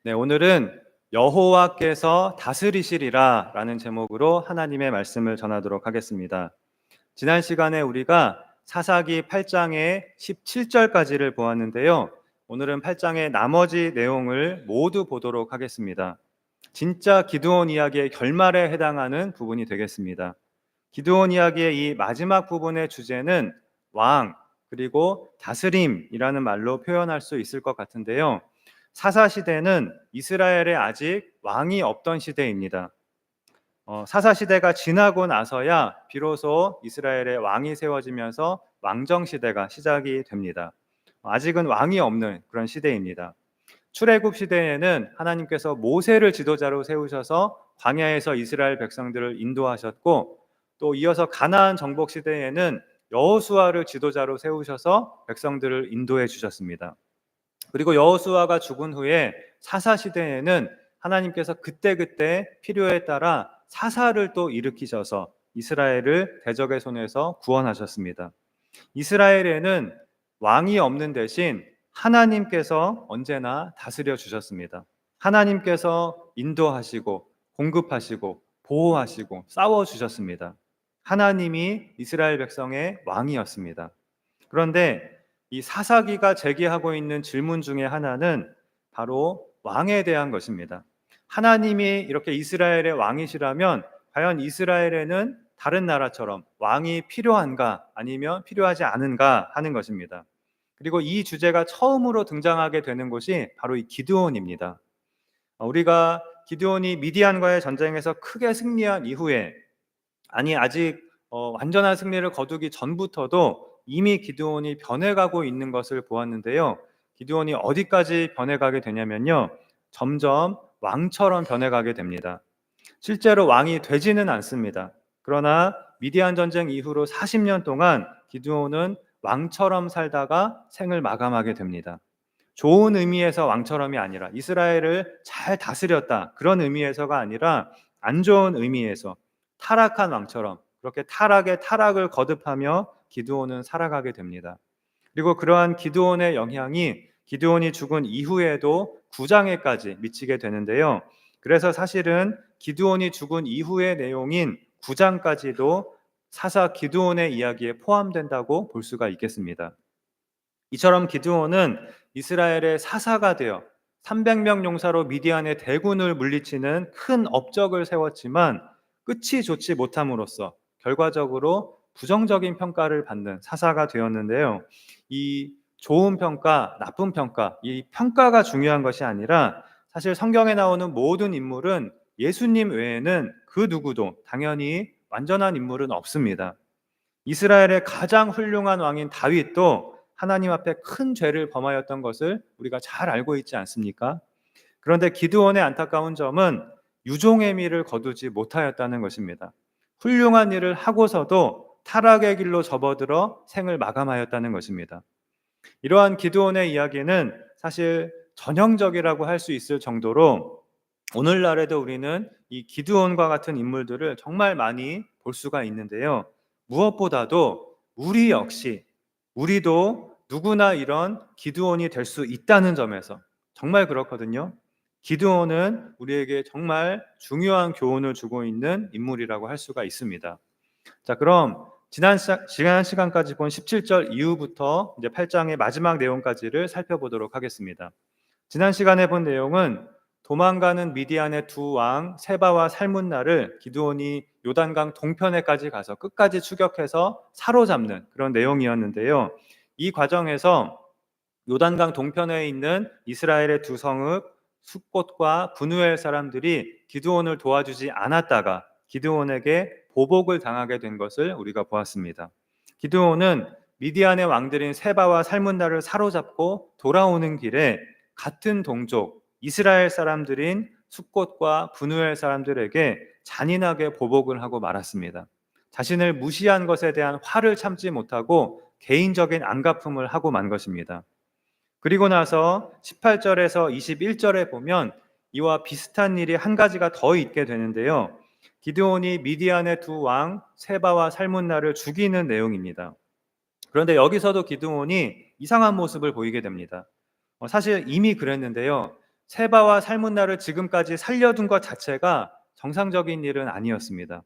네, 오늘은 여호와께서 다스리시리라 라는 제목으로 하나님의 말씀을 전하도록 하겠습니다. 지난 시간에 우리가 사사기 8장의 17절까지를 보았는데요. 오늘은 8장의 나머지 내용을 모두 보도록 하겠습니다. 진짜 기드온 이야기의 결말에 해당하는 부분이 되겠습니다. 기드온 이야기의 이 마지막 부분의 주제는 왕 그리고 다스림이라는 말로 표현할 수 있을 것 같은데요. 사사 시대는 이스라엘에 아직 왕이 없던 시대입니다. 사사 시대가 지나고 나서야 비로소 이스라엘에 왕이 세워지면서 왕정 시대가 시작이 됩니다. 아직은 왕이 없는 그런 시대입니다. 출애굽 시대에는 하나님께서 모세를 지도자로 세우셔서 광야에서 이스라엘 백성들을 인도하셨고, 또 이어서 가나안 정복 시대에는 여호수아를 지도자로 세우셔서 백성들을 인도해 주셨습니다. 그리고 여호수아가 죽은 후에 사사 시대에는 하나님께서 그때그때 필요에 따라 사사를 또 일으키셔서 이스라엘을 대적의 손에서 구원하셨습니다. 이스라엘에는 왕이 없는 대신 하나님께서 언제나 다스려 주셨습니다. 하나님께서 인도하시고 공급하시고 보호하시고 싸워 주셨습니다. 하나님이 이스라엘 백성의 왕이었습니다. 그런데 이 사사기가 제기하고 있는 질문 중에 하나는 바로 왕에 대한 것입니다. 하나님이 이렇게 이스라엘의 왕이시라면 과연 이스라엘에는 다른 나라처럼 왕이 필요한가 아니면 필요하지 않은가 하는 것입니다. 그리고 이 주제가 처음으로 등장하게 되는 곳이 바로 이 기드온입니다. 우리가 기드온이 미디안과의 전쟁에서 크게 승리한 이후에, 아직 완전한 승리를 거두기 전부터도 이미 기드온이 변해가고 있는 것을 보았는데요. 기드온이 어디까지 변해가게 되냐면요, 점점 왕처럼 변해가게 됩니다. 실제로 왕이 되지는 않습니다. 그러나 미디안 전쟁 이후로 40년 동안 기드온은 왕처럼 살다가 생을 마감하게 됩니다. 좋은 의미에서 왕처럼이 아니라, 이스라엘을 잘 다스렸다 그런 의미에서가 아니라 안 좋은 의미에서 타락한 왕처럼, 그렇게 타락에 타락을 거듭하며 기드온은 살아가게 됩니다. 그리고 그러한 기드온의 영향이 기드온이 죽은 이후에도 9장에까지 미치게 되는데요. 그래서 사실은 기드온이 죽은 이후의 내용인 9장까지도 사사 기드온의 이야기에 포함된다고 볼 수가 있겠습니다. 이처럼 기드온은 이스라엘의 사사가 되어 300명 용사로 미디안의 대군을 물리치는 큰 업적을 세웠지만 끝이 좋지 못함으로써 결과적으로 부정적인 평가를 받는 사사가 되었는데요. 이 좋은 평가, 나쁜 평가, 이 평가가 중요한 것이 아니라, 사실 성경에 나오는 모든 인물은 예수님 외에는 그 누구도 당연히 완전한 인물은 없습니다. 이스라엘의 가장 훌륭한 왕인 다윗도 하나님 앞에 큰 죄를 범하였던 것을 우리가 잘 알고 있지 않습니까? 그런데 기드온의 안타까운 점은 유종의 미를 거두지 못하였다는 것입니다. 훌륭한 일을 하고서도 타락의 길로 접어들어 생을 마감하였다는 것입니다. 이러한 기드온의 이야기는 사실 전형적이라고 할 수 있을 정도로 오늘날에도 우리는 이 기드온과 같은 인물들을 정말 많이 볼 수가 있는데요. 무엇보다도 우리 역시, 우리도 누구나 이런 기드온이 될 수 있다는 점에서 정말 그렇거든요. 기드온은 우리에게 정말 중요한 교훈을 주고 있는 인물이라고 할 수가 있습니다. 자, 그럼 지난 시간까지 본 17절 이후부터 이제 8장의 마지막 내용까지를 살펴보도록 하겠습니다. 지난 시간에 본 내용은 도망가는 미디안의 두 왕 세바와 살문나를 기드온이 요단강 동편에까지 가서 끝까지 추격해서 사로잡는 그런 내용이었는데요. 이 과정에서 요단강 동편에 있는 이스라엘의 두 성읍 숫곳과 브누엘 사람들이 기드온을 도와주지 않았다가 기드온에게 보복을 당하게 된 것을 우리가 보았습니다. 기드온은 미디안의 왕들인 세바와 살문나를 사로잡고 돌아오는 길에 같은 동족 이스라엘 사람들인 숫곳과 브누엘 사람들에게 잔인하게 보복을 하고 말았습니다. 자신을 무시한 것에 대한 화를 참지 못하고 개인적인 안갚음을 하고 만 것입니다. 그리고 나서 18절에서 21절에 보면 이와 비슷한 일이 한 가지가 더 있게 되는데요. 기드온이 미디안의 두 왕 세바와 살문나를 죽이는 내용입니다. 그런데 여기서도 기드온이 이상한 모습을 보이게 됩니다. 사실 이미 그랬는데요. 세바와 살문나를 지금까지 살려둔 것 자체가 정상적인 일은 아니었습니다.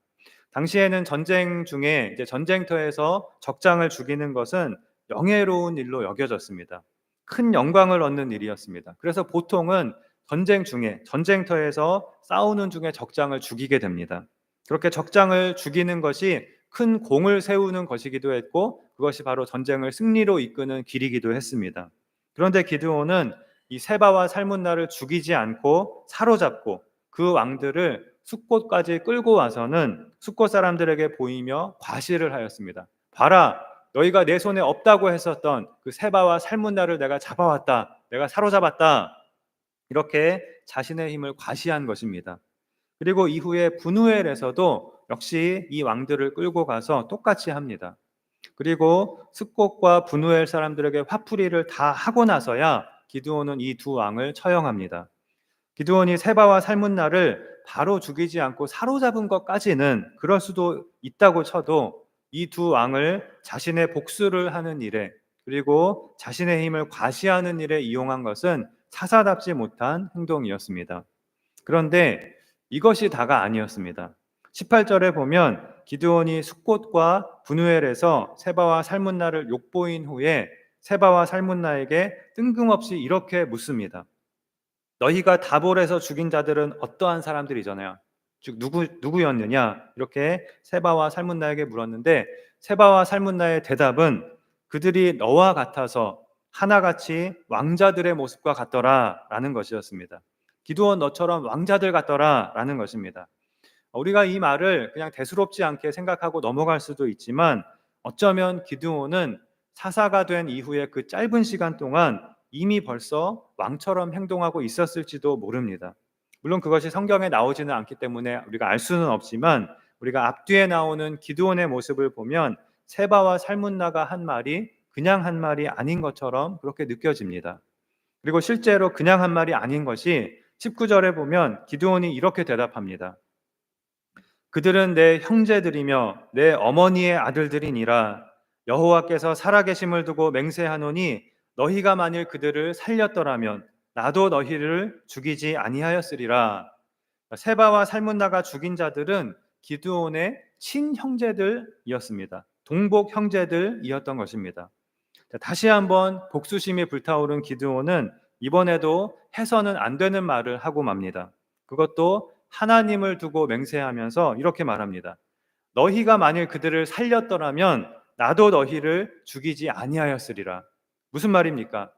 당시에는 전쟁 중에 이제 전쟁터에서 적장을 죽이는 것은 영예로운 일로 여겨졌습니다. 큰 영광을 얻는 일이었습니다. 그래서 보통은 전쟁 중에 전쟁터에서 싸우는 중에 적장을 죽이게 됩니다. 그렇게 적장을 죽이는 것이 큰 공을 세우는 것이기도 했고 그것이 바로 전쟁을 승리로 이끄는 길이기도 했습니다. 그런데 기드온은 이 세바와 살문나를 죽이지 않고 사로잡고 그 왕들을 숫곳까지 끌고 와서는 숫곳 사람들에게 보이며 과시를 하였습니다. 봐라, 너희가 내 손에 없다고 했었던 그 세바와 살문나를 내가 잡아왔다. 내가 사로잡았다. 이렇게 자신의 힘을 과시한 것입니다. 그리고 이후에 분우엘에서도 역시 이 왕들을 끌고 가서 똑같이 합니다. 그리고 숫곳과 분우엘 사람들에게 화풀이를 다 하고 나서야 기드온은 이 두 왕을 처형합니다. 기드온이 세바와 살문나를 바로 죽이지 않고 사로잡은 것까지는 그럴 수도 있다고 쳐도 이 두 왕을 자신의 복수를 하는 일에 그리고 자신의 힘을 과시하는 일에 이용한 것은 사사답지 못한 행동이었습니다. 그런데 이것이 다가 아니었습니다. 18절에 보면 기드온이 숫곳과 분우엘에서 세바와 살문나를 욕보인 후에 세바와 살문나에게 뜬금없이 이렇게 묻습니다. 너희가 다볼에서 죽인 자들은 어떠한 사람들이잖아요. 즉 누구였느냐? 이렇게 세바와 살문나에게 물었는데 세바와 살문나의 대답은 그들이 너와 같아서 하나같이 왕자들의 모습과 같더라라는 것이었습니다. 기드온 너처럼 왕자들 같더라라는 것입니다. 우리가 이 말을 그냥 대수롭지 않게 생각하고 넘어갈 수도 있지만 어쩌면 기드온은 사사가 된 이후에 그 짧은 시간 동안 이미 벌써 왕처럼 행동하고 있었을지도 모릅니다. 물론 그것이 성경에 나오지는 않기 때문에 우리가 알 수는 없지만 우리가 앞뒤에 나오는 기드온의 모습을 보면 세바와 살문나가 한 말이 그냥 한 말이 아닌 것처럼 그렇게 느껴집니다. 그리고 실제로 그냥 한 말이 아닌 것이 19절에 보면 기드온이 이렇게 대답합니다. 그들은 내 형제들이며 내 어머니의 아들들이니라. 여호와께서 살아계심을 두고 맹세하노니 너희가 만일 그들을 살렸더라면 나도 너희를 죽이지 아니하였으리라. 세바와 살문나가 죽인 자들은 기드온의 친형제들이었습니다. 동복 형제들이었던 것입니다. 다시 한번 복수심이 불타오른 기드온은 이번에도 해서는 안 되는 말을 하고 맙니다. 그것도 하나님을 두고 맹세하면서 이렇게 말합니다. 너희가 만일 그들을 살렸더라면 나도 너희를 죽이지 아니하였으리라. 무슨 말입니까?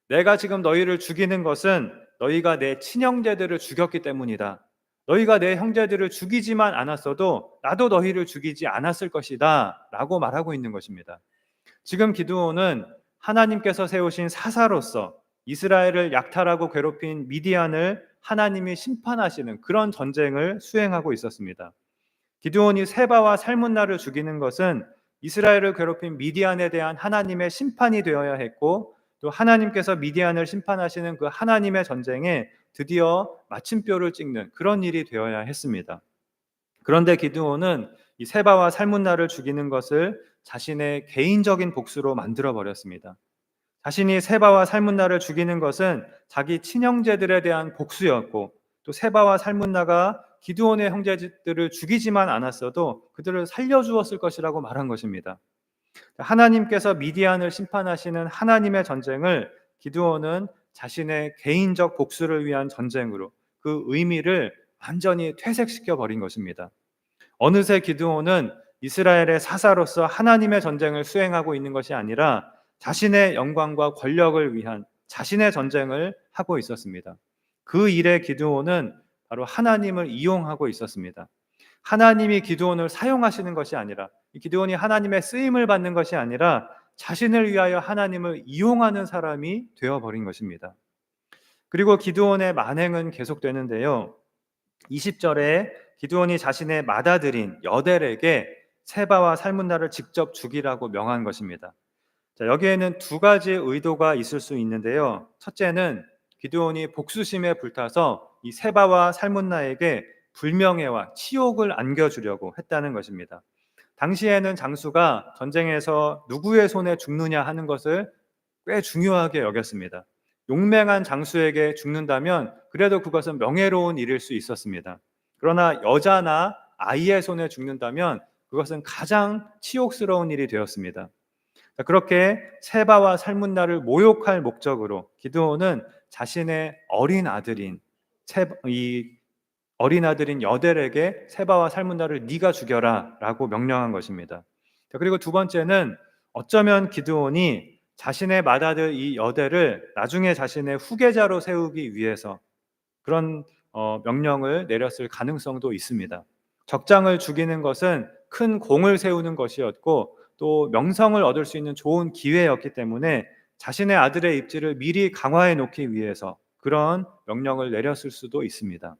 내가 지금 너희를 죽이는 것은 너희가 내 친형제들을 죽였기 때문이다. 너희가 내 형제들을 죽이지만 않았어도 나도 너희를 죽이지 않았을 것이다 라고 말하고 있는 것입니다. 지금 기드온은 하나님께서 세우신 사사로서 이스라엘을 약탈하고 괴롭힌 미디안을 하나님이 심판하시는 그런 전쟁을 수행하고 있었습니다. 기드온이 세바와 살문나를 죽이는 것은 이스라엘을 괴롭힌 미디안에 대한 하나님의 심판이 되어야 했고 또 하나님께서 미디안을 심판하시는 그 하나님의 전쟁에 드디어 마침표를 찍는 그런 일이 되어야 했습니다. 그런데 기드온은 이 세바와 살문나를 죽이는 것을 자신의 개인적인 복수로 만들어 버렸습니다. 자신이 세바와 살문나를 죽이는 것은 자기 친형제들에 대한 복수였고 또 세바와 살문나가 기드온의 형제들을 죽이지만 않았어도 그들을 살려주었을 것이라고 말한 것입니다. 하나님께서 미디안을 심판하시는 하나님의 전쟁을 기드온은 자신의 개인적 복수를 위한 전쟁으로 그 의미를 완전히 퇴색시켜 버린 것입니다. 어느새 기드온은 이스라엘의 사사로서 하나님의 전쟁을 수행하고 있는 것이 아니라 자신의 영광과 권력을 위한 자신의 전쟁을 하고 있었습니다. 그 일에 기드온은 바로 하나님을 이용하고 있었습니다. 하나님이 기드온을 사용하시는 것이 아니라 기드온이 하나님의 쓰임을 받는 것이 아니라 자신을 위하여 하나님을 이용하는 사람이 되어버린 것입니다. 그리고 기드온의 만행은 계속되는데요. 20절에 기드온이 자신의 맏아들인 여델에게 세바와 살문나를 직접 죽이라고 명한 것입니다. 자, 여기에는 두 가지 의도가 있을 수 있는데요. 첫째는 기드온이 복수심에 불타서 이 세바와 살문나에게 불명예와 치욕을 안겨주려고 했다는 것입니다. 당시에는 장수가 전쟁에서 누구의 손에 죽느냐 하는 것을 꽤 중요하게 여겼습니다. 용맹한 장수에게 죽는다면 그래도 그것은 명예로운 일일 수 있었습니다. 그러나 여자나 아이의 손에 죽는다면 그것은 가장 치욕스러운 일이 되었습니다. 그렇게 세바와 살문나를 모욕할 목적으로 기드온은 자신의 어린 아들인 여델에게 세바와 살문나를 네가 죽여라라고 명령한 것입니다. 그리고 두 번째는 어쩌면 기드온이 자신의 맏아들 이 여델을 나중에 자신의 후계자로 세우기 위해서 그런 명령을 내렸을 가능성도 있습니다. 적장을 죽이는 것은 큰 공을 세우는 것이었고 또 명성을 얻을 수 있는 좋은 기회였기 때문에 자신의 아들의 입지를 미리 강화해 놓기 위해서 그런 명령을 내렸을 수도 있습니다.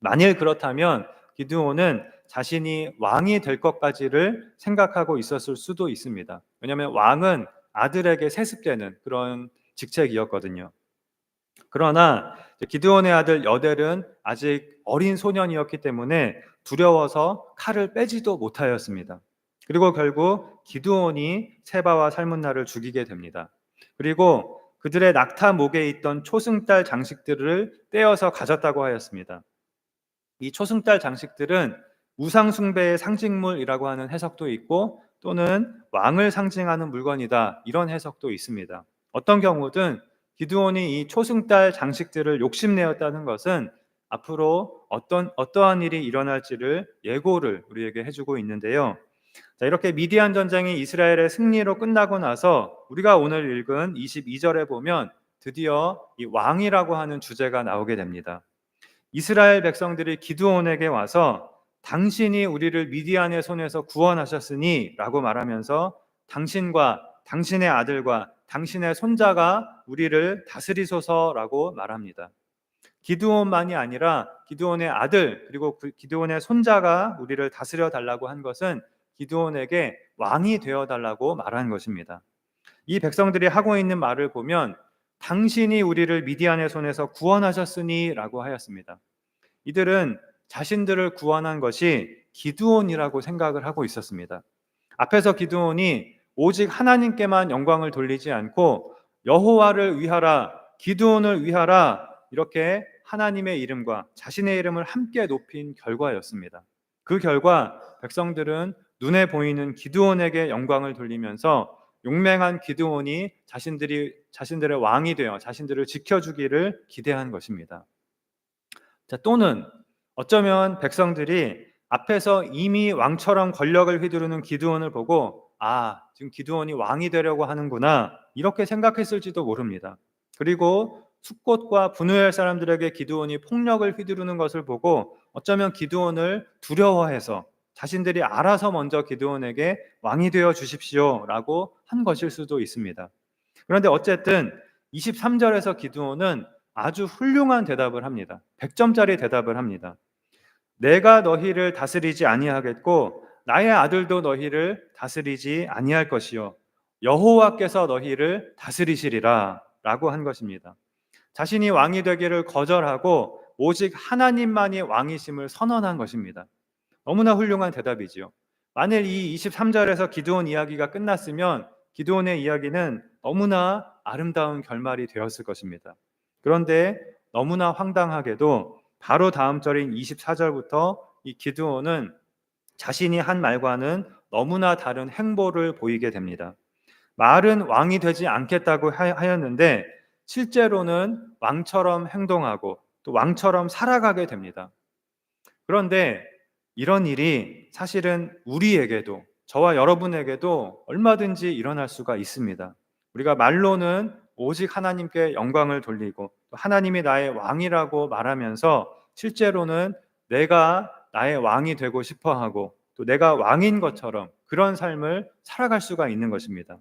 만일 그렇다면 기드온은 자신이 왕이 될 것까지를 생각하고 있었을 수도 있습니다. 왜냐하면 왕은 아들에게 세습되는 그런 직책이었거든요. 그러나 기드온의 아들 여델은 아직 어린 소년이었기 때문에 두려워서 칼을 빼지도 못하였습니다. 그리고 결국 기드온이 세바와 살문나를 죽이게 됩니다. 그리고 그들의 낙타 목에 있던 초승달 장식들을 떼어서 가졌다고 하였습니다. 이 초승달 장식들은 우상 숭배의 상징물이라고 하는 해석도 있고 또는 왕을 상징하는 물건이다 이런 해석도 있습니다. 어떤 경우든 기드온이 이 초승달 장식들을 욕심내었다는 것은 앞으로 어떠한 일이 일어날지를 예고를 우리에게 해주고 있는데요. 자, 이렇게 미디안 전쟁이 이스라엘의 승리로 끝나고 나서 우리가 오늘 읽은 22절에 보면 드디어 이 왕이라고 하는 주제가 나오게 됩니다. 이스라엘 백성들이 기드온에게 와서 당신이 우리를 미디안의 손에서 구원하셨으니 라고 말하면서 당신과 당신의 아들과 당신의 손자가 우리를 다스리소서라고 말합니다. 기드온만이 아니라 기드온의 아들 그리고 기드온의 손자가 우리를 다스려 달라고 한 것은 기드온에게 왕이 되어 달라고 말한 것입니다. 이 백성들이 하고 있는 말을 보면 당신이 우리를 미디안의 손에서 구원하셨으니 라고 하였습니다. 이들은 자신들을 구원한 것이 기드온이라고 생각을 하고 있었습니다. 앞에서 기드온이 오직 하나님께만 영광을 돌리지 않고 여호와를 위하라, 기드온을 위하라 이렇게 하나님의 이름과 자신의 이름을 함께 높인 결과였습니다. 그 결과 백성들은 눈에 보이는 기드온에게 영광을 돌리면서 용맹한 기드온이 자신들의 왕이 되어 자신들을 지켜주기를 기대한 것입니다. 자, 또는 어쩌면 백성들이 앞에서 이미 왕처럼 권력을 휘두르는 기드온을 보고 지금 기드온이 왕이 되려고 하는구나 이렇게 생각했을지도 모릅니다. 그리고 숫곳과 분우엘 사람들에게 기드온이 폭력을 휘두르는 것을 보고 어쩌면 기드온을 두려워해서 자신들이 알아서 먼저 기드온에게 왕이 되어 주십시오라고 한 것일 수도 있습니다. 그런데 어쨌든 23절에서 기드온은 아주 훌륭한 대답을 합니다. 100점짜리 대답을 합니다. 내가 너희를 다스리지 아니하겠고 나의 아들도 너희를 다스리지 아니할 것이요 여호와께서 너희를 다스리시리라 라고 한 것입니다. 자신이 왕이 되기를 거절하고 오직 하나님만이 왕이심을 선언한 것입니다. 너무나 훌륭한 대답이지요. 만일 이 23절에서 기드온 이야기가 끝났으면 기드온의 이야기는 너무나 아름다운 결말이 되었을 것입니다. 그런데 너무나 황당하게도 바로 다음 절인 24절부터 이 기드온은 자신이 한 말과는 너무나 다른 행보를 보이게 됩니다. 말은 왕이 되지 않겠다고 하였는데 실제로는 왕처럼 행동하고 또 왕처럼 살아가게 됩니다. 그런데 이런 일이 사실은 우리에게도 저와 여러분에게도 얼마든지 일어날 수가 있습니다. 우리가 말로는 오직 하나님께 영광을 돌리고 하나님이 나의 왕이라고 말하면서 실제로는 내가 나의 왕이 되고 싶어 하고 또 내가 왕인 것처럼 그런 삶을 살아갈 수가 있는 것입니다.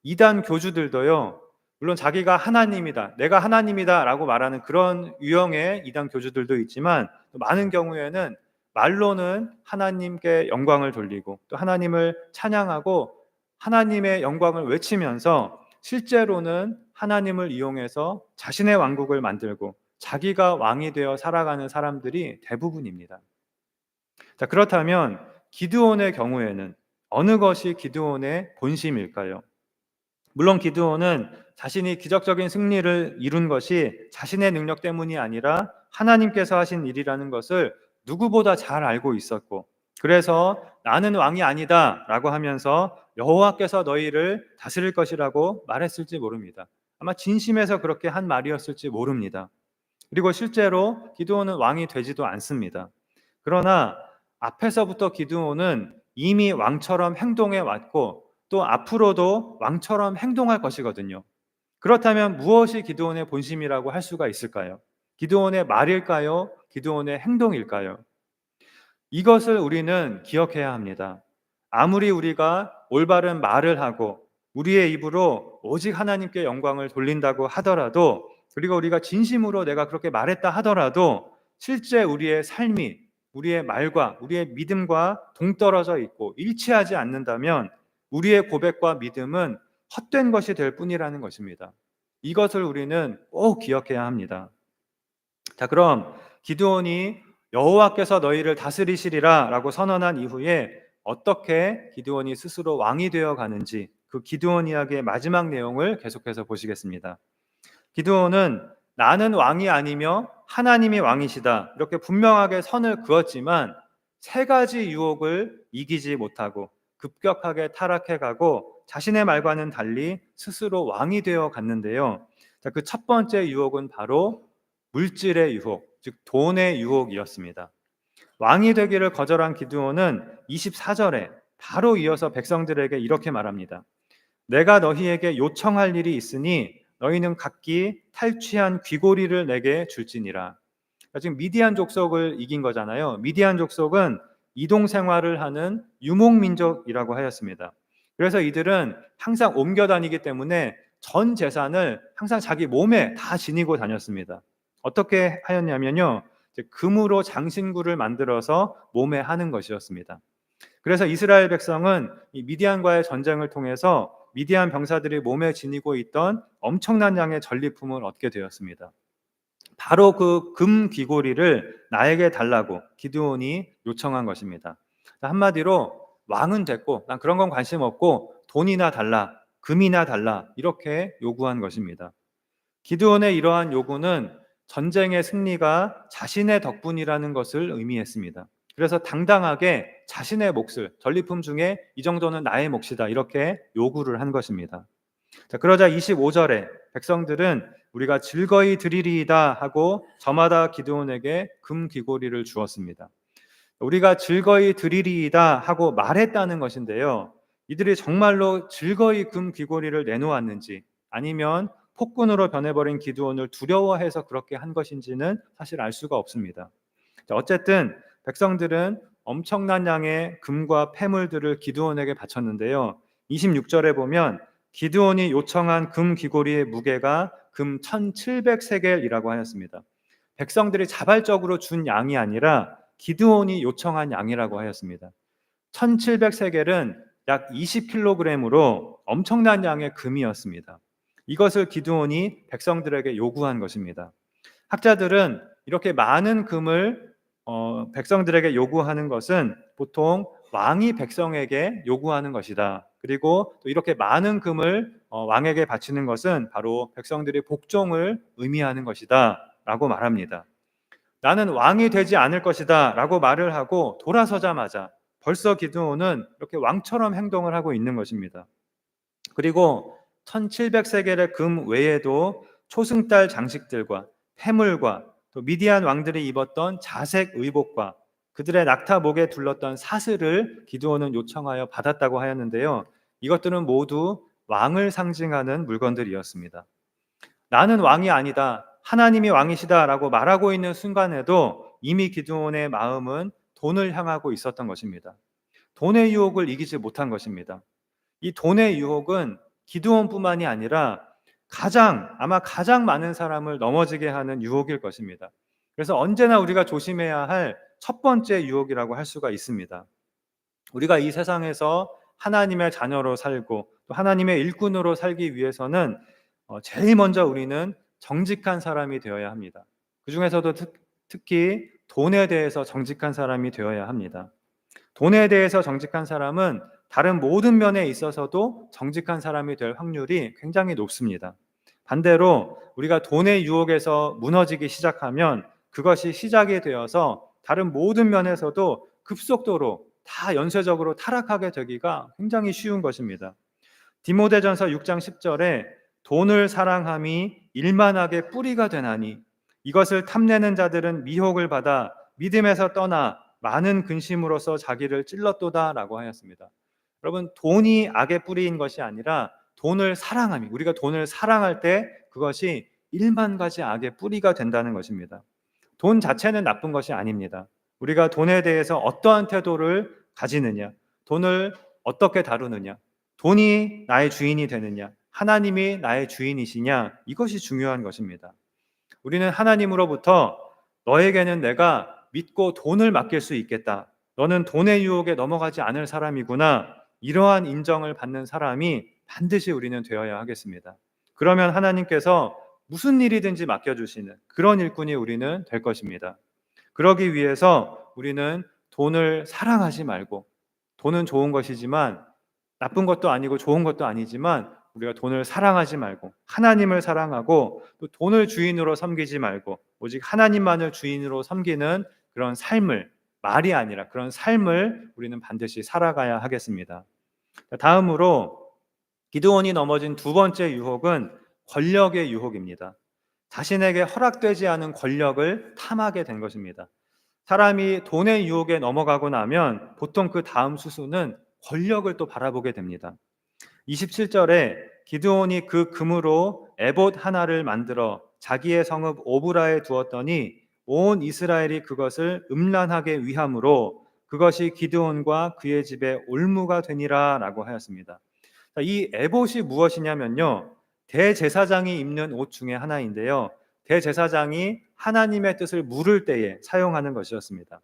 이단 교주들도요, 물론 자기가 하나님이다, 내가 하나님이다 라고 말하는 그런 유형의 이단 교주들도 있지만 또 많은 경우에는 말로는 하나님께 영광을 돌리고 또 하나님을 찬양하고 하나님의 영광을 외치면서 실제로는 하나님을 이용해서 자신의 왕국을 만들고 자기가 왕이 되어 살아가는 사람들이 대부분입니다. 자, 그렇다면 기드온의 경우에는 어느 것이 기드온의 본심일까요? 물론 기드온은 자신이 기적적인 승리를 이룬 것이 자신의 능력 때문이 아니라 하나님께서 하신 일이라는 것을 누구보다 잘 알고 있었고, 그래서 나는 왕이 아니다 라고 하면서 여호와께서 너희를 다스릴 것이라고 말했을지 모릅니다. 아마 진심에서 그렇게 한 말이었을지 모릅니다. 그리고 실제로 기드온은 왕이 되지도 않습니다. 그러나 앞에서부터 기드온은 이미 왕처럼 행동해 왔고 또 앞으로도 왕처럼 행동할 것이거든요. 그렇다면 무엇이 기드온의 본심이라고 할 수가 있을까요? 기드온의 말일까요? 기드온의 행동일까요? 이것을 우리는 기억해야 합니다. 아무리 우리가 올바른 말을 하고 우리의 입으로 오직 하나님께 영광을 돌린다고 하더라도, 그리고 우리가 진심으로 내가 그렇게 말했다 하더라도 실제 우리의 삶이 우리의 말과 우리의 믿음과 동떨어져 있고 일치하지 않는다면 우리의 고백과 믿음은 헛된 것이 될 뿐이라는 것입니다. 이것을 우리는 꼭 기억해야 합니다. 자, 그럼 기드온이 여호와께서 너희를 다스리시리라 라고 선언한 이후에 어떻게 기드온이 스스로 왕이 되어 가는지, 그 기드온 이야기의 마지막 내용을 계속해서 보시겠습니다. 기드온은 나는 왕이 아니며 하나님이 왕이시다 이렇게 분명하게 선을 그었지만 세 가지 유혹을 이기지 못하고 급격하게 타락해 가고 자신의 말과는 달리 스스로 왕이 되어 갔는데요. 그 첫 번째 유혹은 바로 물질의 유혹, 즉 돈의 유혹이었습니다. 왕이 되기를 거절한 기드온은 24절에 바로 이어서 백성들에게 이렇게 말합니다. 내가 너희에게 요청할 일이 있으니 너희는 각기 탈취한 귀고리를 내게 줄지니라. 지금 미디안 족속을 이긴 거잖아요. 미디안 족속은 이동 생활을 하는 유목민족이라고 하였습니다. 그래서 이들은 항상 옮겨 다니기 때문에 전 재산을 항상 자기 몸에 다 지니고 다녔습니다. 어떻게 하였냐면요, 금으로 장신구를 만들어서 몸에 하는 것이었습니다. 그래서 이스라엘 백성은 이 미디안과의 전쟁을 통해서 미디안 병사들이 몸에 지니고 있던 엄청난 양의 전리품을 얻게 되었습니다. 바로 그 금 귀고리를 나에게 달라고 기드온이 요청한 것입니다. 한마디로 왕은 됐고 난 그런 건 관심 없고 돈이나 달라, 금이나 달라 이렇게 요구한 것입니다. 기드온의 이러한 요구는 전쟁의 승리가 자신의 덕분이라는 것을 의미했습니다. 그래서 당당하게 자신의 몫을, 전리품 중에 이 정도는 나의 몫이다 이렇게 요구를 한 것입니다. 자, 그러자 25절에 백성들은 우리가 즐거이 드리리이다 하고 저마다 기드온에게 금 귀고리를 주었습니다. 우리가 즐거이 드리리이다 하고 말했다는 것인데요, 이들이 정말로 즐거이 금 귀고리를 내놓았는지 아니면 폭군으로 변해버린 기드온을 두려워해서 그렇게 한 것인지는 사실 알 수가 없습니다. 자, 어쨌든 백성들은 엄청난 양의 금과 폐물들을 기드온에게 바쳤는데요, 26절에 보면 기드온이 요청한 금 귀고리의 무게가 금 1700세겔이라고 하였습니다. 백성들이 자발적으로 준 양이 아니라 기드온이 요청한 양이라고 하였습니다. 1700세겔은 약 20kg으로 엄청난 양의 금이었습니다. 이것을 기드온이 백성들에게 요구한 것입니다. 학자들은 이렇게 많은 금을 백성들에게 요구하는 것은 보통 왕이 백성에게 요구하는 것이다. 그리고 또 이렇게 많은 금을 왕에게 바치는 것은 바로 백성들의 복종을 의미하는 것이다 라고 말합니다. 나는 왕이 되지 않을 것이다 라고 말을 하고 돌아서자마자 벌써 기드온은 이렇게 왕처럼 행동을 하고 있는 것입니다. 그리고 1700세겔의 금 외에도 초승달 장식들과 폐물과 또 미디안 왕들이 입었던 자색 의복과 그들의 낙타 목에 둘렀던 사슬을 기드온은 요청하여 받았다고 하였는데요, 이것들은 모두 왕을 상징하는 물건들이었습니다. 나는 왕이 아니다, 하나님이 왕이시다 라고 말하고 있는 순간에도 이미 기드온의 마음은 돈을 향하고 있었던 것입니다. 돈의 유혹을 이기지 못한 것입니다. 이 돈의 유혹은 기드온뿐만이 아니라 아마 가장 많은 사람을 넘어지게 하는 유혹일 것입니다. 그래서 언제나 우리가 조심해야 할 첫 번째 유혹이라고 할 수가 있습니다. 우리가 이 세상에서 하나님의 자녀로 살고 또 하나님의 일꾼으로 살기 위해서는 제일 먼저 우리는 정직한 사람이 되어야 합니다. 그 중에서도 특히 돈에 대해서 정직한 사람이 되어야 합니다. 돈에 대해서 정직한 사람은 다른 모든 면에 있어서도 정직한 사람이 될 확률이 굉장히 높습니다. 반대로 우리가 돈의 유혹에서 무너지기 시작하면 그것이 시작이 되어서 다른 모든 면에서도 급속도로 다 연쇄적으로 타락하게 되기가 굉장히 쉬운 것입니다. 디모데전서 6장 10절에 돈을 사랑함이 일만하게 뿌리가 되나니 이것을 탐내는 자들은 미혹을 받아 믿음에서 떠나 많은 근심으로써 자기를 찔렀도다라고 하였습니다. 여러분, 돈이 악의 뿌리인 것이 아니라 돈을 사랑함이, 우리가 돈을 사랑할 때 그것이 일만 가지 악의 뿌리가 된다는 것입니다. 돈 자체는 나쁜 것이 아닙니다. 우리가 돈에 대해서 어떠한 태도를 가지느냐, 돈을 어떻게 다루느냐, 돈이 나의 주인이 되느냐, 하나님이 나의 주인이시냐, 이것이 중요한 것입니다. 우리는 하나님으로부터 너에게는 내가 믿고 돈을 맡길 수 있겠다. 너는 돈의 유혹에 넘어가지 않을 사람이구나. 이러한 인정을 받는 사람이 반드시 우리는 되어야 하겠습니다. 그러면 하나님께서 무슨 일이든지 맡겨주시는 그런 일꾼이 우리는 될 것입니다. 그러기 위해서 우리는 돈을 사랑하지 말고, 돈은 좋은 것이지만 나쁜 것도 아니고 좋은 것도 아니지만 우리가 돈을 사랑하지 말고 하나님을 사랑하고 또 돈을 주인으로 섬기지 말고 오직 하나님만을 주인으로 섬기는 그런 삶을, 말이 아니라 그런 삶을 우리는 반드시 살아가야 하겠습니다. 다음으로 기드온이 넘어진 두 번째 유혹은 권력의 유혹입니다. 자신에게 허락되지 않은 권력을 탐하게 된 것입니다. 사람이 돈의 유혹에 넘어가고 나면 보통 그 다음 수순은 권력을 또 바라보게 됩니다. 27절에 기드온이 그 금으로 에봇 하나를 만들어 자기의 성읍 오브라에 두었더니 온 이스라엘이 그것을 음란하게 위함으로 그것이 기드온과 그의 집에 올무가 되니라 라고 하였습니다. 이 에봇이 무엇이냐면요, 대제사장이 입는 옷 중에 하나인데요, 대제사장이 하나님의 뜻을 물을 때에 사용하는 것이었습니다.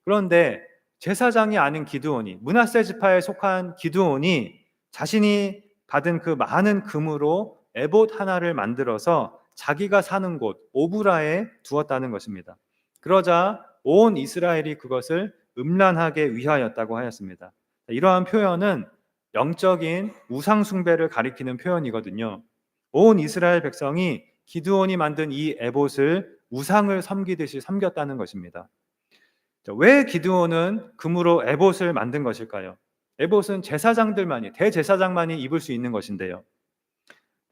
그런데 제사장이 아닌 기드온이, 므낫세 지파에 속한 기드온이 자신이 받은 그 많은 금으로 에봇 하나를 만들어서 자기가 사는 곳 오브라에 두었다는 것입니다. 그러자 온 이스라엘이 그것을 음란하게 위하였다고 하였습니다. 이러한 표현은 영적인 우상 숭배를 가리키는 표현이거든요. 온 이스라엘 백성이 기드온이 만든 이 에봇을 우상을 섬기듯이 섬겼다는 것입니다. 왜 기드온은 금으로 에봇을 만든 것일까요? 에봇은 제사장들만이, 대제사장만이 입을 수 있는 것인데요.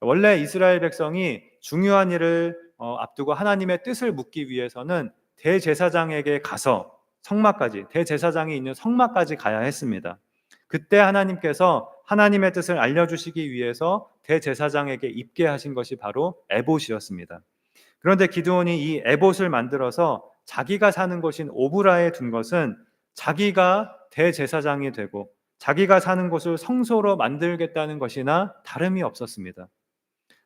원래 이스라엘 백성이 중요한 일을 앞두고 하나님의 뜻을 묻기 위해서는 대제사장에게 가서 성막까지, 대제사장이 있는 성막까지 가야 했습니다. 그때 하나님께서 하나님의 뜻을 알려주시기 위해서 대제사장에게 입게 하신 것이 바로 에봇이었습니다. 그런데 기드온이 이 에봇을 만들어서 자기가 사는 곳인 오브라에 둔 것은 자기가 대제사장이 되고 자기가 사는 곳을 성소로 만들겠다는 것이나 다름이 없었습니다.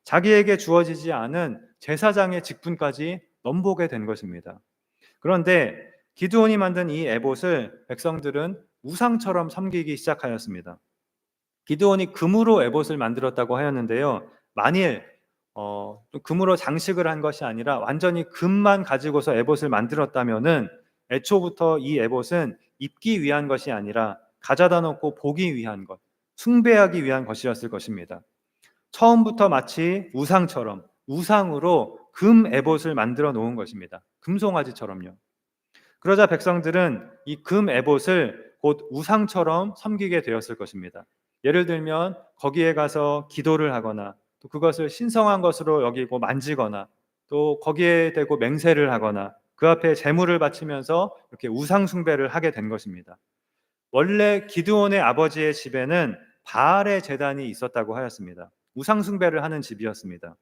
자기에게 주어지지 않은 제사장의 직분까지 넘보게 된 것입니다. 그런데 기드온이 만든 이 에봇을 백성들은 우상처럼 섬기기 시작하였습니다. 기드온이 금으로 에봇을 만들었다고 하였는데요, 만일 금으로 장식을 한 것이 아니라 완전히 금만 가지고서 에봇을 만들었다면은 애초부터 이 에봇은 입기 위한 것이 아니라 가져다 놓고 보기 위한 것, 숭배하기 위한 것이었을 것입니다. 처음부터 마치 우상처럼, 우상으로 금 에봇을 만들어 놓은 것입니다. 금송아지처럼요. 그러자 백성들은 이 금 에봇을 곧 우상처럼 섬기게 되었을 것입니다. 예를 들면 거기에 가서 기도를 하거나 또 그것을 신성한 것으로 여기고 만지거나 또 거기에 대고 맹세를 하거나 그 앞에 제물을 바치면서 이렇게 우상 숭배를 하게 된 것입니다. 원래 기드온의 아버지의 집에는 바알의 제단이 있었다고 하였습니다. 우상 숭배를 하는 집이었습니다.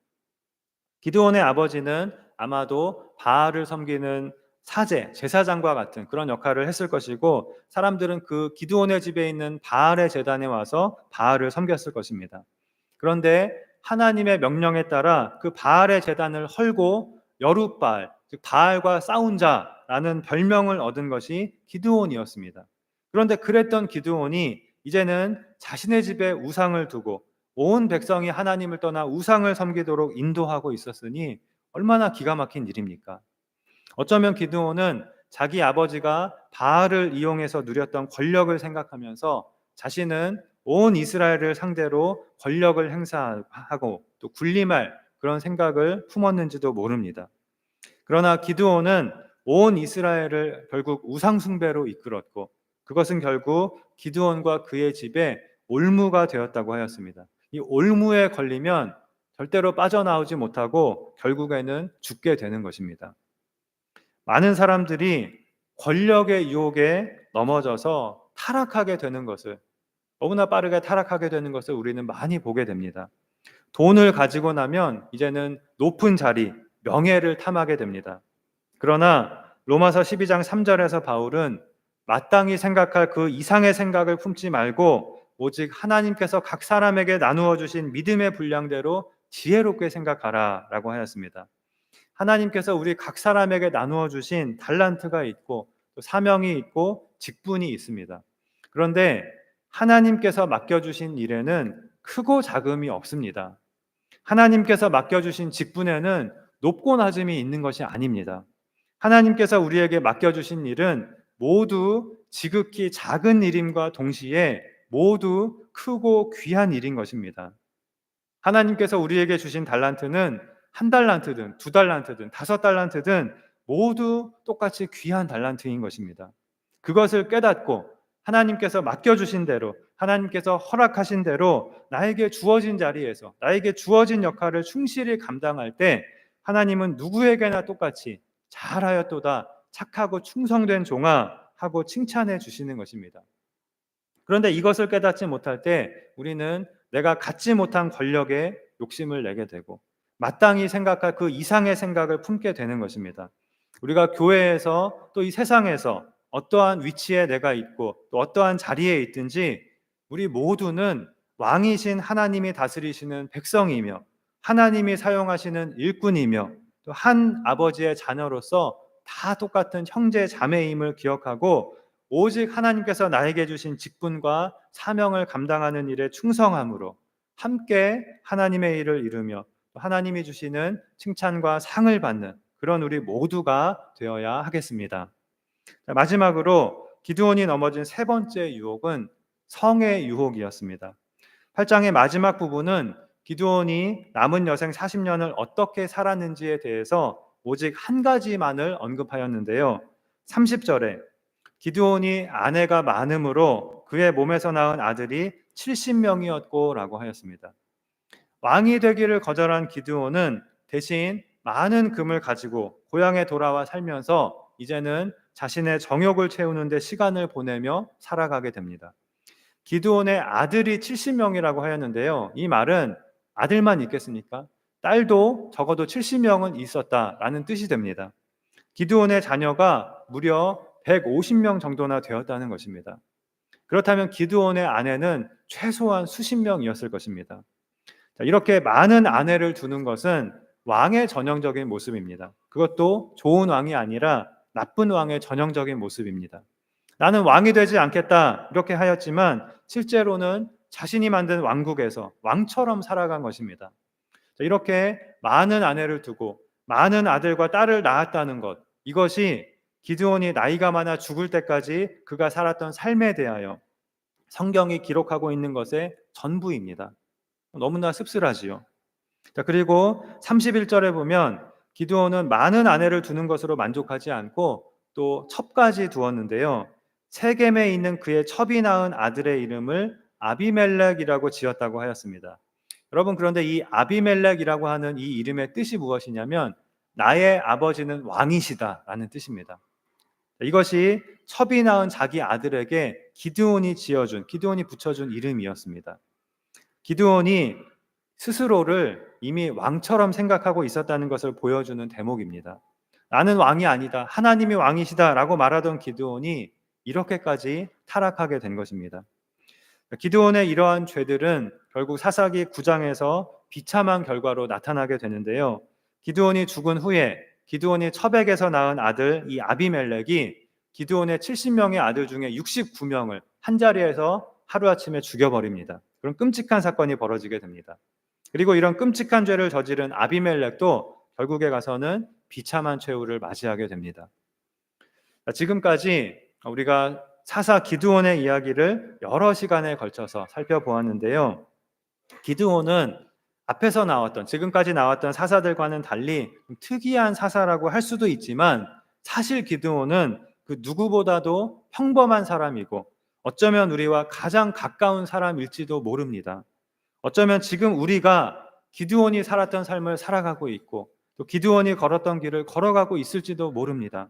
기드온의 아버지는 아마도 바알을 섬기는 사제, 제사장과 같은 그런 역할을 했을 것이고 사람들은 그 기드온의 집에 있는 바알의 제단에 와서 바알을 섬겼을 것입니다. 그런데 하나님의 명령에 따라 그 바알의 제단을 헐고 여룻바알, 즉 바알과 싸운 자라는 별명을 얻은 것이 기드온이었습니다. 그런데 그랬던 기드온이 이제는 자신의 집에 우상을 두고 온 백성이 하나님을 떠나 우상을 섬기도록 인도하고 있었으니 얼마나 기가 막힌 일입니까? 어쩌면 기드온은 자기 아버지가 바알을 이용해서 누렸던 권력을 생각하면서 자신은 온 이스라엘을 상대로 권력을 행사하고 또 군림할 그런 생각을 품었는지도 모릅니다. 그러나 기드온은 온 이스라엘을 결국 우상 숭배로 이끌었고 그것은 결국 기드온과 그의 집에 올무가 되었다고 하였습니다. 이 올무에 걸리면 절대로 빠져나오지 못하고 결국에는 죽게 되는 것입니다. 많은 사람들이 권력의 유혹에 넘어져서 타락하게 되는 것을, 너무나 빠르게 타락하게 되는 것을 우리는 많이 보게 됩니다. 돈을 가지고 나면 이제는 높은 자리, 명예를 탐하게 됩니다. 그러나 로마서 12장 3절에서 바울은 마땅히 생각할 그 이상의 생각을 품지 말고 오직 하나님께서 각 사람에게 나누어 주신 믿음의 분량대로 지혜롭게 생각하라 라고 하였습니다. 하나님께서 우리 각 사람에게 나누어 주신 달란트가 있고 또 사명이 있고 직분이 있습니다. 그런데 하나님께서 맡겨주신 일에는 크고 작음이 없습니다. 하나님께서 맡겨주신 직분에는 높고 낮음이 있는 것이 아닙니다. 하나님께서 우리에게 맡겨주신 일은 모두 지극히 작은 일임과 동시에 모두 크고 귀한 일인 것입니다. 하나님께서 우리에게 주신 달란트는 한 달란트든 두 달란트든 다섯 달란트든 모두 똑같이 귀한 달란트인 것입니다. 그것을 깨닫고 하나님께서 맡겨주신 대로, 하나님께서 허락하신 대로 나에게 주어진 자리에서 나에게 주어진 역할을 충실히 감당할 때 하나님은 누구에게나 똑같이 잘하였도다, 착하고 충성된 종아 하고 칭찬해 주시는 것입니다. 그런데 이것을 깨닫지 못할 때 우리는 내가 갖지 못한 권력에 욕심을 내게 되고 마땅히 생각할 그 이상의 생각을 품게 되는 것입니다. 우리가 교회에서 또 이 세상에서 어떠한 위치에 내가 있고 또 어떠한 자리에 있든지 우리 모두는 왕이신 하나님이 다스리시는 백성이며 하나님이 사용하시는 일꾼이며 또 한 아버지의 자녀로서 다 똑같은 형제 자매임을 기억하고 오직 하나님께서 나에게 주신 직분과 사명을 감당하는 일에 충성함으로 함께 하나님의 일을 이루며 하나님이 주시는 칭찬과 상을 받는 그런 우리 모두가 되어야 하겠습니다. 마지막으로 기드온이 넘어진 세 번째 유혹은 성의 유혹이었습니다. 8장의 마지막 부분은 기드온이 남은 여생 40년을 어떻게 살았는지에 대해서 오직 한 가지만을 언급하였는데요. 30절에 기드온이 아내가 많음으로 그의 몸에서 낳은 아들이 70명이었고 라고 하였습니다. 왕이 되기를 거절한 기드온은 대신 많은 금을 가지고 고향에 돌아와 살면서 이제는 자신의 정욕을 채우는 데 시간을 보내며 살아가게 됩니다. 기드온의 아들이 70명이라고 하였는데요. 이 말은 아들만 있겠습니까? 딸도 적어도 70명은 있었다라는 뜻이 됩니다. 기드온의 자녀가 무려 150명 정도나 되었다는 것입니다. 그렇다면 기드온의 아내는 최소한 수십 명이었을 것입니다. 이렇게 많은 아내를 두는 것은 왕의 전형적인 모습입니다. 그것도 좋은 왕이 아니라 나쁜 왕의 전형적인 모습입니다. 나는 왕이 되지 않겠다 이렇게 하였지만 실제로는 자신이 만든 왕국에서 왕처럼 살아간 것입니다. 이렇게 많은 아내를 두고 많은 아들과 딸을 낳았다는 것, 이것이 기드온이 나이가 많아 죽을 때까지 그가 살았던 삶에 대하여 성경이 기록하고 있는 것의 전부입니다. 너무나 씁쓸하지요. 자, 그리고 31절에 보면 기드온은 많은 아내를 두는 것으로 만족하지 않고 또 첩까지 두었는데요. 세겜에 있는 그의 첩이 낳은 아들의 이름을 아비멜렉이라고 지었다고 하였습니다. 여러분, 그런데 이 아비멜렉이라고 하는 이 이름의 뜻이 무엇이냐면 나의 아버지는 왕이시다라는 뜻입니다. 이것이 첩이 낳은 자기 아들에게 기드온이 붙여준 이름이었습니다. 기드온이 스스로를 이미 왕처럼 생각하고 있었다는 것을 보여주는 대목입니다. 나는 왕이 아니다, 하나님이 왕이시다라고 말하던 기드온이 이렇게까지 타락하게 된 것입니다. 기드온의 이러한 죄들은 결국 사사기 9장에서 비참한 결과로 나타나게 되는데요. 기드온이 죽은 후에 기드온이 첩에게서 낳은 아들 이 아비멜렉이 기드온의 70명의 아들 중에 69명을 한 자리에서 하루아침에 죽여버립니다. 그런 끔찍한 사건이 벌어지게 됩니다. 그리고 이런 끔찍한 죄를 저지른 아비멜렉도 결국에 가서는 비참한 최후를 맞이하게 됩니다. 지금까지 우리가 사사 기드온의 이야기를 여러 시간에 걸쳐서 살펴보았는데요. 기드온은 앞에서 나왔던 지금까지 나왔던 사사들과는 달리 좀 특이한 사사라고 할 수도 있지만 사실 기드온은 그 누구보다도 평범한 사람이고 어쩌면 우리와 가장 가까운 사람일지도 모릅니다. 어쩌면 지금 우리가 기드온이 살았던 삶을 살아가고 있고 또 기드온이 걸었던 길을 걸어가고 있을지도 모릅니다.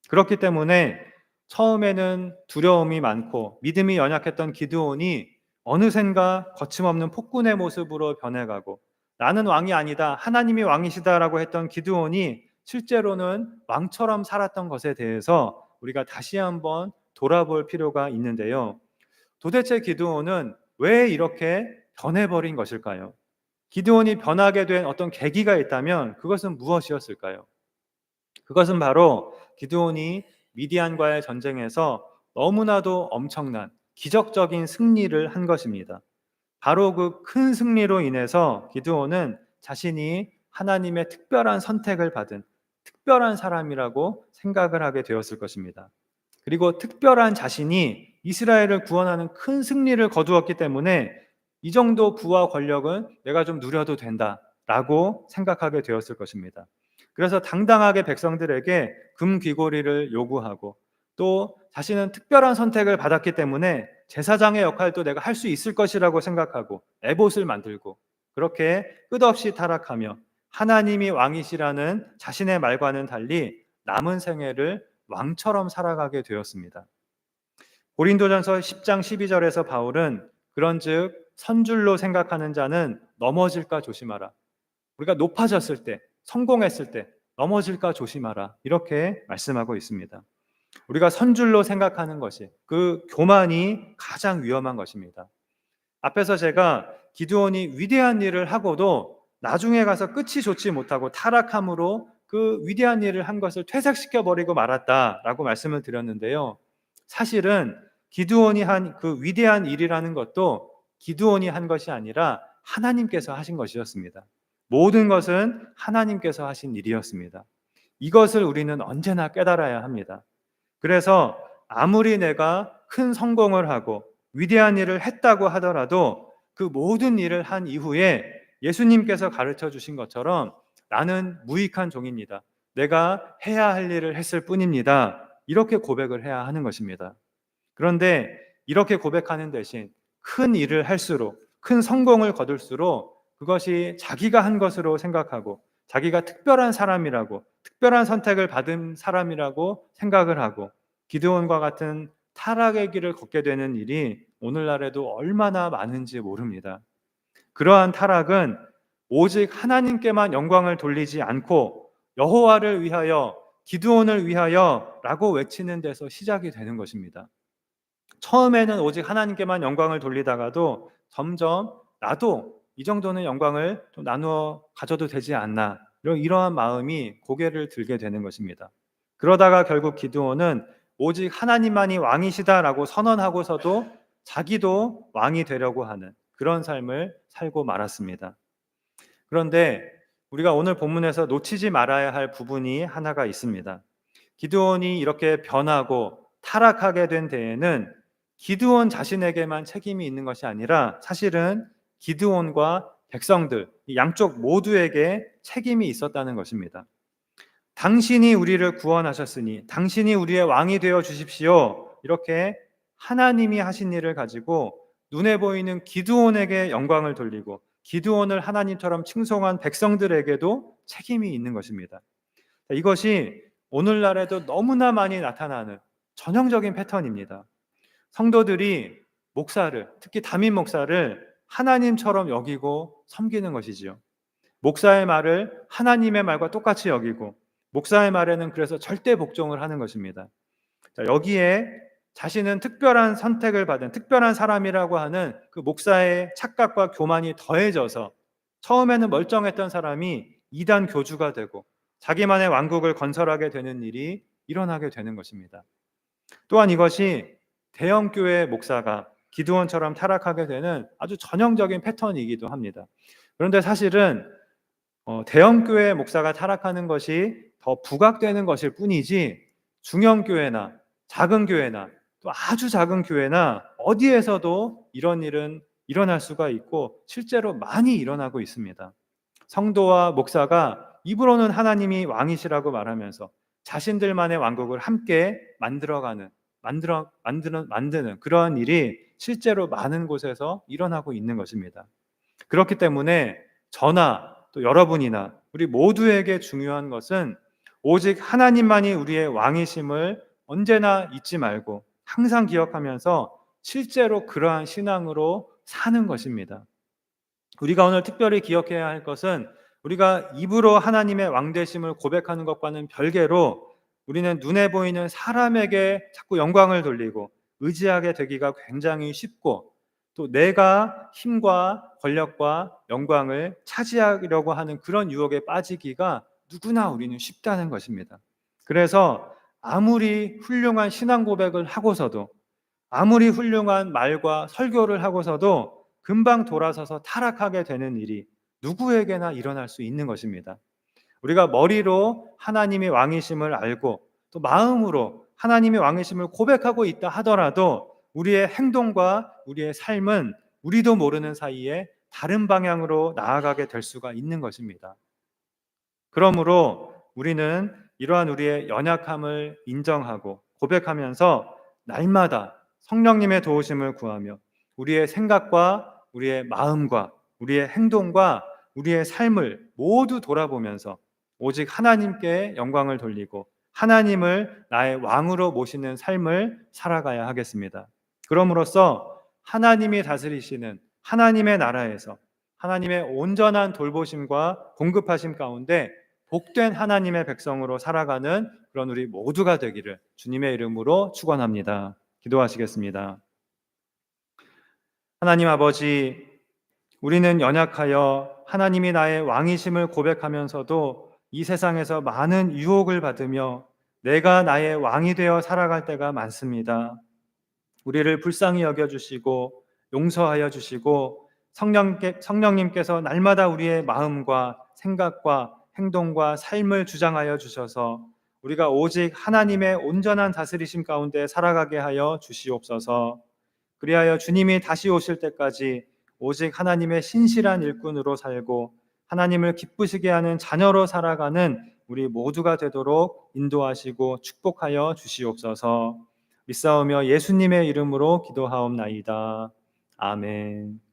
그렇기 때문에 처음에는 두려움이 많고 믿음이 연약했던 기드온이 어느샌가 거침없는 폭군의 모습으로 변해가고 나는 왕이 아니다, 하나님이 왕이시다라고 했던 기드온이 실제로는 왕처럼 살았던 것에 대해서 우리가 다시 한번 돌아볼 필요가 있는데요. 도대체 기드온은 왜 이렇게 변해버린 것일까요? 기드온이 변하게 된 어떤 계기가 있다면 그것은 무엇이었을까요? 그것은 바로 기드온이 미디안과의 전쟁에서 너무나도 엄청난 기적적인 승리를 한 것입니다. 바로 그 큰 승리로 인해서 기드온은 자신이 하나님의 특별한 선택을 받은 특별한 사람이라고 생각을 하게 되었을 것입니다. 그리고 특별한 자신이 이스라엘을 구원하는 큰 승리를 거두었기 때문에 이 정도 부와 권력은 내가 좀 누려도 된다라고 생각하게 되었을 것입니다. 그래서 당당하게 백성들에게 금 귀고리를 요구하고 또 자신은 특별한 선택을 받았기 때문에 제사장의 역할도 내가 할 수 있을 것이라고 생각하고 에봇을 만들고 그렇게 끝없이 타락하며 하나님이 왕이시라는 자신의 말과는 달리 남은 생애를 왕처럼 살아가게 되었습니다. 고린도전서 10장 12절에서 바울은 그런즉 선줄로 생각하는 자는 넘어질까 조심하라. 우리가 높아졌을 때, 성공했을 때 넘어질까 조심하라. 이렇게 말씀하고 있습니다. 우리가 선줄로 생각하는 것이 그 교만이 가장 위험한 것입니다. 앞에서 제가 기드온이 위대한 일을 하고도 나중에 가서 끝이 좋지 못하고 타락함으로 그 위대한 일을 한 것을 퇴색시켜 버리고 말았다라고 말씀을 드렸는데요. 사실은 기드온이 한 그 위대한 일이라는 것도 기드온이 한 것이 아니라 하나님께서 하신 것이었습니다. 모든 것은 하나님께서 하신 일이었습니다. 이것을 우리는 언제나 깨달아야 합니다. 그래서 아무리 내가 큰 성공을 하고 위대한 일을 했다고 하더라도 그 모든 일을 한 이후에 예수님께서 가르쳐 주신 것처럼 나는 무익한 종입니다. 내가 해야 할 일을 했을 뿐입니다. 이렇게 고백을 해야 하는 것입니다. 그런데 이렇게 고백하는 대신 큰 일을 할수록 큰 성공을 거둘수록 그것이 자기가 한 것으로 생각하고 자기가 특별한 사람이라고 특별한 선택을 받은 사람이라고 생각을 하고 기드온과 같은 타락의 길을 걷게 되는 일이 오늘날에도 얼마나 많은지 모릅니다. 그러한 타락은 오직 하나님께만 영광을 돌리지 않고 여호와를 위하여 기드온을 위하여 라고 외치는 데서 시작이 되는 것입니다. 처음에는 오직 하나님께만 영광을 돌리다가도 점점 나도 이 정도는 영광을 좀 나누어 가져도 되지 않나 이러한 마음이 고개를 들게 되는 것입니다. 그러다가 결국 기드온은 오직 하나님만이 왕이시다라고 선언하고서도 자기도 왕이 되려고 하는 그런 삶을 살고 말았습니다. 그런데 우리가 오늘 본문에서 놓치지 말아야 할 부분이 하나가 있습니다. 기드온이 이렇게 변하고 타락하게 된 데에는 기드온 자신에게만 책임이 있는 것이 아니라 사실은 기드온과 백성들 양쪽 모두에게 책임이 있었다는 것입니다. 당신이 우리를 구원하셨으니 당신이 우리의 왕이 되어 주십시오. 이렇게 하나님이 하신 일을 가지고 눈에 보이는 기드온에게 영광을 돌리고 기드온을 하나님처럼 칭송한 백성들에게도 책임이 있는 것입니다. 이것이 오늘날에도 너무나 많이 나타나는 전형적인 패턴입니다. 성도들이 목사를, 특히 담임 목사를 하나님처럼 여기고 섬기는 것이지요. 목사의 말을 하나님의 말과 똑같이 여기고 목사의 말에는 그래서 절대 복종을 하는 것입니다. 여기에 자신은 특별한 선택을 받은 특별한 사람이라고 하는 그 목사의 착각과 교만이 더해져서 처음에는 멀쩡했던 사람이 이단 교주가 되고 자기만의 왕국을 건설하게 되는 일이 일어나게 되는 것입니다. 또한 이것이 대형교회 목사가 기드온처럼 타락하게 되는 아주 전형적인 패턴이기도 합니다. 그런데 사실은 대형교회 목사가 타락하는 것이 더 부각되는 것일 뿐이지 중형교회나 작은 교회나 또 아주 작은 교회나 어디에서도 이런 일은 일어날 수가 있고 실제로 많이 일어나고 있습니다. 성도와 목사가 입으로는 하나님이 왕이시라고 말하면서 자신들만의 왕국을 함께 만드는 그러한 일이 실제로 많은 곳에서 일어나고 있는 것입니다. 그렇기 때문에 저나 또 여러분이나 우리 모두에게 중요한 것은 오직 하나님만이 우리의 왕이심을 언제나 잊지 말고 항상 기억하면서 실제로 그러한 신앙으로 사는 것입니다. 우리가 오늘 특별히 기억해야 할 것은 우리가 입으로 하나님의 왕되심을 고백하는 것과는 별개로 우리는 눈에 보이는 사람에게 자꾸 영광을 돌리고 의지하게 되기가 굉장히 쉽고, 또 내가 힘과 권력과 영광을 차지하려고 하는 그런 유혹에 빠지기가 누구나 우리는 쉽다는 것입니다. 그래서 아무리 훌륭한 신앙 고백을 하고서도, 아무리 훌륭한 말과 설교를 하고서도 금방 돌아서서 타락하게 되는 일이 누구에게나 일어날 수 있는 것입니다. 우리가 머리로 하나님의 왕이심을 알고 또 마음으로 하나님의 왕이심을 고백하고 있다 하더라도 우리의 행동과 우리의 삶은 우리도 모르는 사이에 다른 방향으로 나아가게 될 수가 있는 것입니다. 그러므로 우리는 이러한 우리의 연약함을 인정하고 고백하면서 날마다 성령님의 도우심을 구하며 우리의 생각과 우리의 마음과 우리의 행동과 우리의 삶을 모두 돌아보면서 오직 하나님께 영광을 돌리고 하나님을 나의 왕으로 모시는 삶을 살아가야 하겠습니다. 그럼으로써 하나님이 다스리시는 하나님의 나라에서 하나님의 온전한 돌보심과 공급하심 가운데 복된 하나님의 백성으로 살아가는 그런 우리 모두가 되기를 주님의 이름으로 축원합니다. 기도하시겠습니다. 하나님 아버지, 우리는 연약하여 하나님이 나의 왕이심을 고백하면서도 이 세상에서 많은 유혹을 받으며 내가 나의 왕이 되어 살아갈 때가 많습니다. 우리를 불쌍히 여겨주시고 용서하여 주시고 성령님께서 날마다 우리의 마음과 생각과 행동과 삶을 주장하여 주셔서 우리가 오직 하나님의 온전한 다스리심 가운데 살아가게 하여 주시옵소서. 그리하여 주님이 다시 오실 때까지 오직 하나님의 신실한 일꾼으로 살고 하나님을 기쁘시게 하는 자녀로 살아가는 우리 모두가 되도록 인도하시고 축복하여 주시옵소서. 믿사오며 예수님의 이름으로 기도하옵나이다. 아멘.